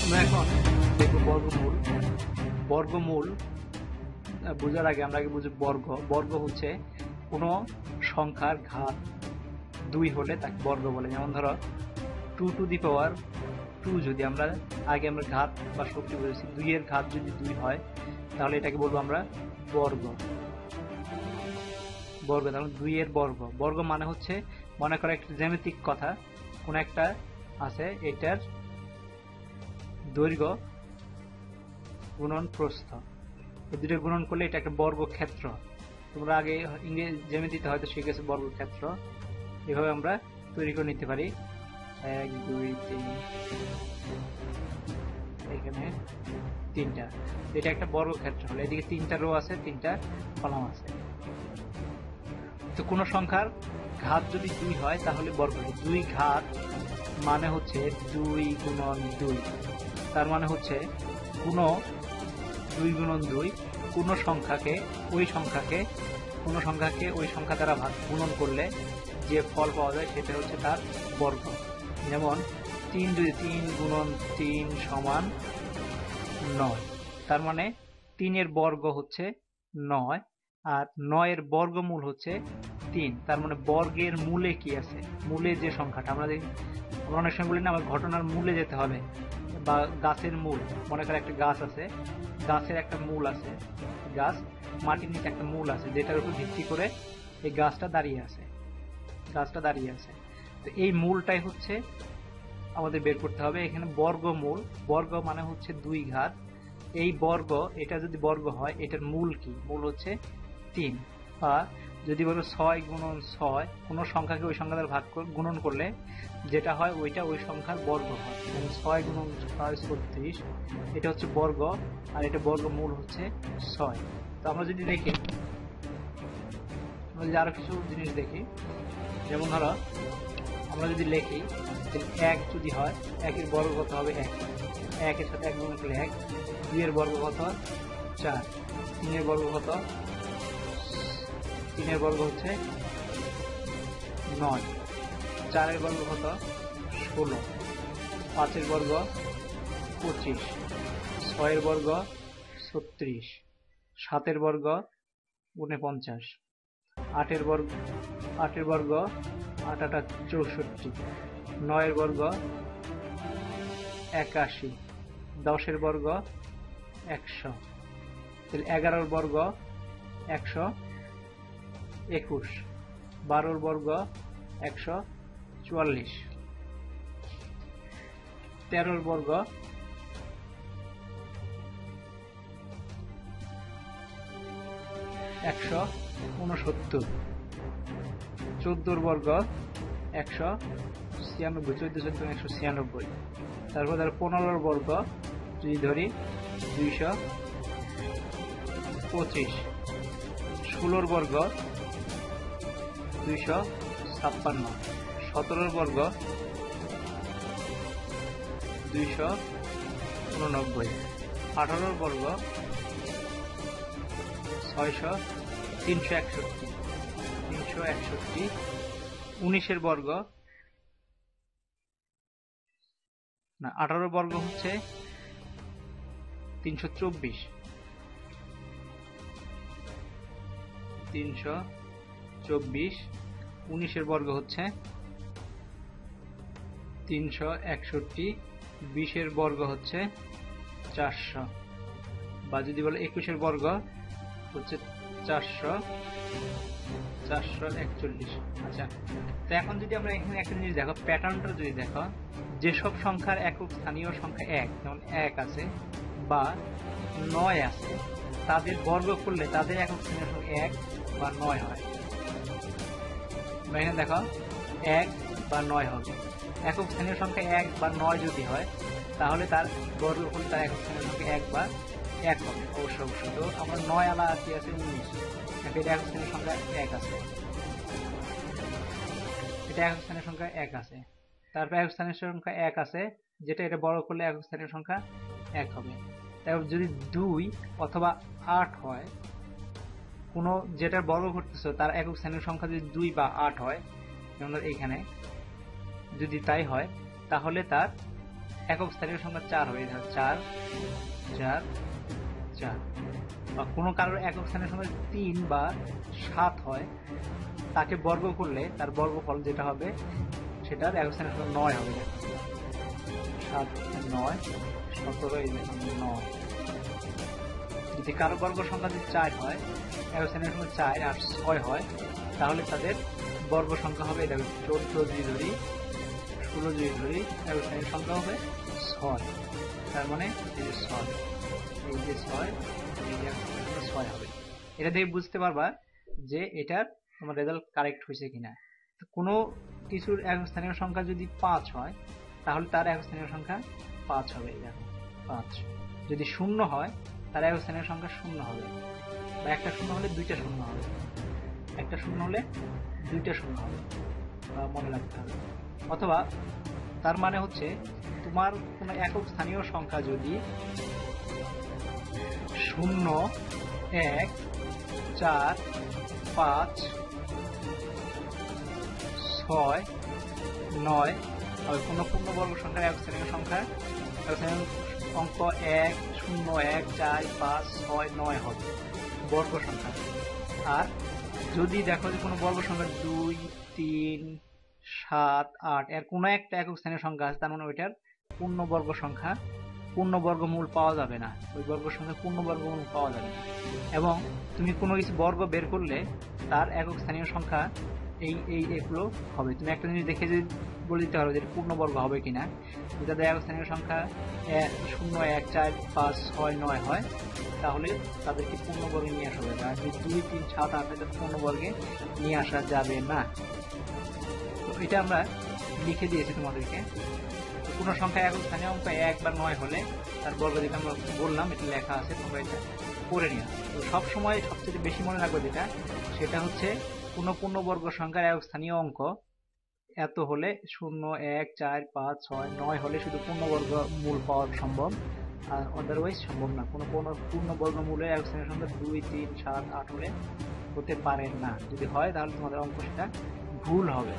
আমরা এখন দেখব বর্গমূল। বর্গমূল বোঝার আগে আমরা বুঝি বর্গ। বর্গ হচ্ছে কোনো সংখ্যার ঘাত 2 হলে তাকে বর্গ বলে। যেমন ধরো 2 টু দি পাওয়ার 2 যদি আমরা ঘাত বা শক্তি বলেছি, 2 এর ঘাত যদি 2 হয় তাহলে এটাকে বলবো আমরা বর্গ। বর্গ তাহলে 2 এর বর্গ। বর্গ মানে হচ্ছে, মনে করো একটা জ্যামিতিক কথা, কোন একটা আছে, এটার দৈর্ঘ্য গুণন প্রস্থ, এই দুটো গুণন করলে এটা একটা বর্গক্ষেত্র। তোমরা আগে ইংরেজি জ্যামিতিতে হয়তো শিখেছো বর্গক্ষেত্র। এভাবে আমরা তৈরি করে নিতে পারি। 1 2 3, এখানে 3টা, এটা একটা বর্গক্ষেত্র হলো। এদিকে 3টা রো আছে, 3টা কলাম আছে। তো কোন সংখ্যার ঘাত যদি 2 হয় তাহলে বর্গ। 2 ঘাত মানে হচ্ছে 2 গুণন 2, তার মানে হচ্ছে কোন 2 গুণন 2 কোন সংখ্যাকে ওই সংখ্যা দ্বারা গুণন করলে যে ফল পাওয়া যায় সেটা হচ্ছে তার বর্গ। যেমন 3 যদি 3 গুণন 3 সমান 9, তার মানে 3 এর বর্গ হচ্ছে 9, আর 9 এর বর্গমূল হচ্ছে 3। তার মানে বর্গের মূলে কি আছে, মূলে যে সংখ্যাটা আমরা অনেক সময় বলি না, আমার ঘটনার মূলে যেতে হবে, বা গাছের মূল। মনে করো একটা গাছ আছে, গাছের একটা মূল আছে, গাছ মাটির নিচে একটা মূল আছে, যেটার উপর ভিত্তি করে এই গাছটা দাঁড়িয়ে আছে। তো এই মূলটাই হচ্ছে আমাদের বের করতে হবে। এখানে বর্গমূল, বর্গ মানে হচ্ছে 2 ঘাত। এই বর্গ, এটা যদি বর্গ হয় এটার মূল কি, মূল হচ্ছে 3। বা যদি বলো 6 গুণন 6, কোনো সংখ্যাকে ওই সংখ্যা দ্বারা গুণন করলে যেটা হয় ওইটা ওই সংখ্যার বর্গ হয়। 6 গুণন 6 36, এটা হচ্ছে বর্গ, আর এটা বর্গমূল হচ্ছে 6। তো আমরা যদি দেখি, আমরা যদি আরো কিছু জিনিস দেখি, যেমন ধরো আমরা যদি লিখি 1 যদি হয়, 1 এর বর্গ কত হবে 1, 1 এর সাথে 1 গুণ করলে 1, 2 এর বর্গ কত 4, 3 এর বর্গ কত, 3 এর বর্গ হচ্ছে 9, 4 এর বর্গ কত 16, 5 এর বর্গ 25, 6 এর বর্গ 36, 7 এর বর্গ 49, 8 এর বর্গ 8 8 64, 9 এর বর্গ 81, 10 এর বর্গ 100, 11 এর বর্গ 121, 12 এর বর্গ 144, 13 এর বর্গ 169, 14 এর বর্গ 196, তারপর 15 এর বর্গ যদি ধরি 225, 16 এর বর্গ 256, 17 এর বর্গ 289, 18 এর বর্গ 361, 19 এর বর্গ না, 18 বর্গ হচ্ছে 324, 19 এর বর্গ হচ্ছে 361, 20 এর বর্গ হচ্ছে 400, বা যদি বলে 21 এর বর্গ হচ্ছে 441। আচ্ছা, তো এখন যদি আমরা এখানে একটা জিনিস দেখো, প্যাটার্নটা যদি দেখো, যেসব সংখ্যার একক স্থানীয় সংখ্যা 1, যেমন 1 আছে বা 9 আছে, তাদের বর্গ করলে তাদের একক স্থানীয় সংখ্যা 1 বা 9 হয়। এখানে দেখো 1 বা 9 হবে। একক স্থানীয় সংখ্যা 1 বা 9 যদি হয় তাহলে তার বর্গ করলে তার একক স্থানীয় সংখ্যা 1 বা 1 হবে অবশ্যই। তো আমরা 9 আলা কি আছে 19, এটা একক স্থানীয় সংখ্যা 1 আছে, এটা একক স্থানীয় সংখ্যা 1 আছে। তারপর একক স্থানীয় সংখ্যা 1 আছে, যেটা এটা বর্গ করলে একক স্থানীয় সংখ্যা 1 হবে। তারপর যদি 2 অথবা 8 হয়, কোনো যেটার বর্গ করতেছে তার একক স্থানীয় সংখ্যা যদি 2 বা 8 হয়, যেমন এইখানে যদি তাই হয় তাহলে তার একক স্থানীয় সংখ্যা 4 হবে, 4 4 4, বা কোনো কারোর একক স্থানীয় সংখ্যা 3 বা 7 হয়, তাকে বর্গ করলে তার বর্গফল যেটা হবে সেটার একক স্থানীয় সংখ্যা 9 হবে। 7 9 17, এই 9। যদি কারো বর্গ সংখ্যা যদি 4 হয়, একক স্থানীয় সংখ্যা 4 আর 6 হয়, তাহলে তাদের বর্গ সংখ্যা হবে, এটা 14 যদি ধরি, 16 যদি ধরি, একক স্থানীয় সংখ্যা হবে 6। তার মানে এই যে 6, এই যে 6, এই যে 6 হবে। এটা দেখে বুঝতে পারবা যে এটার তোমার রেজাল্ট কারেক্ট হয়েছে কিনা। তো কোনো কিছুর একক স্থানীয় সংখ্যা যদি 5 হয়, তাহলে তার একক স্থানীয় সংখ্যা 5 হবে, এই দেখো 5। যদি 0 হয়, তার একক স্থানীয় সংখ্যা 0 হবে, বা একটা 0 হলে 2টা 0 হবে, একটা 0 হলে 2টা 0 হবে, মনে রাখতে হবে। অথবা তার মানে হচ্ছে তোমার কোনো একক স্থানীয় সংখ্যা যদি 0 1 4 5 6 9 হবে, কোনো পূর্ণবর্গ সংখ্যার একক স্থানীয় সংখ্যা, একক স্থানীয় অঙ্ক 1 0 1 4 5 6 9 হবে বর্গ সংখ্যা। আর যদি দেখো যে কোনো বর্গ সংখ্যা 2 3 7 8 এর কোনো একটা একক স্থানীয় সংখ্যা আছে, তার মানে ওইটার পূর্ণবর্গ সংখ্যা, পূর্ণবর্গমূল পাওয়া যাবে না, ওই বর্গ সংখ্যা পূর্ণবর্গমূল পাওয়া যাবে না। এবং তুমি কোনো কিছু বর্গ বের করলে তার একক স্থানীয় সংখ্যা এগুলো হবে। তুমি একটা জিনিস দেখে যদি বলে দিতে পারো যে পূর্ণবর্গ হবে কিনা, যদি তাদের একক স্থানীয় সংখ্যা 0 1 4 5 6 9 হয়, তাহলে তাদেরকে পূর্ণবর্গে নিয়ে আসা হবে। আর যদি 2 3 7 8 তাদের পূর্ণবর্গে নিয়ে আসা যাবে না। তো এটা আমরা লিখে দিয়েছি তোমাদেরকে। কোনো সংখ্যা একক স্থানীয় অঙ্ক 1 বা 9 হলে তার বর্গ, যেটা আমরা বললাম এটা লেখা আছে, তোমরা এটা করে নিও। তো সবসময় সবচেয়ে বেশি মনে রাখবো যেটা, সেটা হচ্ছে কোনো পূর্ণবর্গ সংখ্যার একক স্থানীয় অঙ্ক এত হলে 0 1 4 5 6 9 হলে শুধু পূর্ণবর্গ মূল পাওয়া সম্ভব, আর আদারওয়াইজ সম্ভব না। কোনো পূর্ণবর্গ মূলের একক স্থানীয় সংখ্যা 2 3 7 8 হলে হতে পারে না। যদি হয় তাহলে তোমাদের অঙ্ক সেটা ভুল হবে।